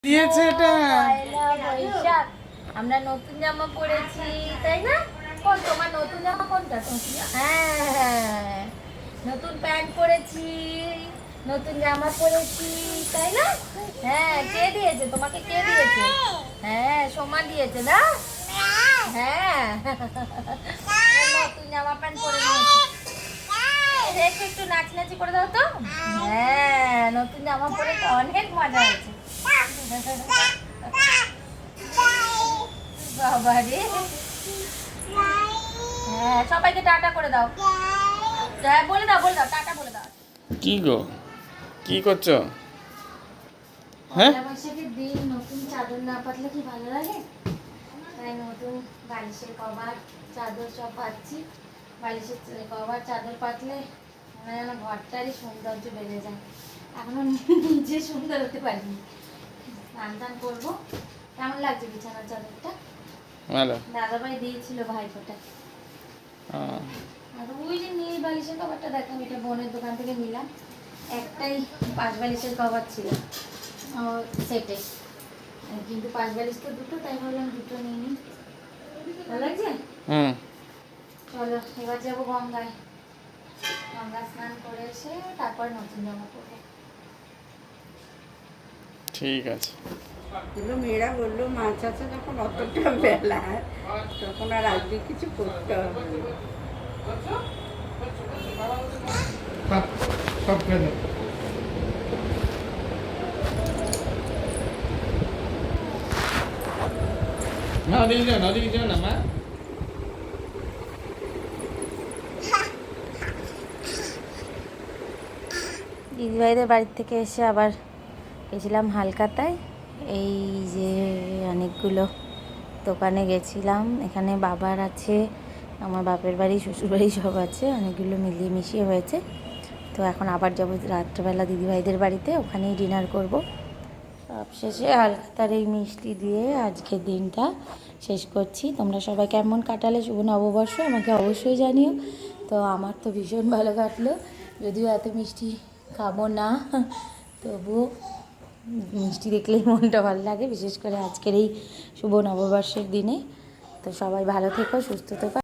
দিয়েছে এটা। পয়লা বৈশাখ আমরা নতুন জামা পরেছি, তাই না? কোন তোমার নতুন জামা কোনটা? হ্যাঁ, নতুন প্যান্ট পরেছি, নতুন জামা পরেছি, তাই না? হ্যাঁ, কে দিয়েছে তোমাকে? কে দিয়েছে? হ্যাঁ, সোমা দিয়েছে না? হ্যাঁ, নতুন জামা প্যান্ট পরে নিয়েছি। একটু একটু নাচনাচি করে দাও তো। হ্যাঁ, নতুন জামা পরে তো অনেক মজা হয়েছে। বাবা রে, হ্যাঁ, সবাইকে টাটা করে দাও। হ্যাঁ, বলে দাও, বলে দাও, টাটা বলে দাও। কি গো, কি করছো? হ্যাঁ, পয়লা বৈশাখের দিন নতুন চাদর না পাতলে কি ভালো লাগে? তাই নতুন বালিশের কভার, চাদর সব পাচ্ছি। বালিশের কভার, চাদর পাতলে মনে হয় যেন ঘরটারই সৌন্দর্য বেড়ে যায়। এখনো নিজে সুন্দর হতে পারিনি। স্নান টান করবো। কেমন লাগছে বিছানার চাদরটা? ভালো। দাদাভাই দিয়েছিল ভাইফোঁটা। আর ওই যে নীল বালিশের কভারটা দেখো, ওইটা বোনের দোকান থেকে নিলাম। একটাই 5 বালিশের কভার ছিল সেটে, কিন্তু 5 বালিশ তো দুটো, তাই ভাবলাম দুটো নিয়ে নিই। ভালো লাগছে? চলো এবার যাবো গঙ্গায়। গঙ্গা স্নান করে এসে তারপর নতুন জামা পরবো। ঠিক আছে। মেয়েরা বললো মাছ আছে যখন অতটা বেলা, তখন আর আজকে কিছু করতে হবে না। ওদিকে যাও না, ওদিকে যাও না মা। দিদিভাইদের বাড়ির থেকে এসে আবার গেছিলাম হালকাতায়। এই যে অনেকগুলো দোকানে গেছিলাম। এখানে বাবার আছে, আমার বাপের বাড়ি, শ্বশুর বাড়ি সব আছে, অনেকগুলো মিলিয়ে মিশিয়ে হয়েছে। তো এখন আবার যাবো রাত্রেবেলা দিদিভাইদের বাড়িতে, ওখানেই ডিনার করব। সবশেষে হালকাতার এই মিষ্টি দিয়ে আজকের দিনটা শেষ করছি। তোমরা সবাই কেমন কাটালে শুভ নববর্ষ আমাকে অবশ্যই জানিও। তো আমার তো ভীষণ ভালো কাটলো, যদিও এত মিষ্টি খাবো না, তবুও মিষ্টি দেখলেই মনটা ভালো লাগে, বিশেষ করে আজকের এই শুভ নববর্ষের দিনে। তো সবাই ভালো থেকো, সুস্থ থেকো।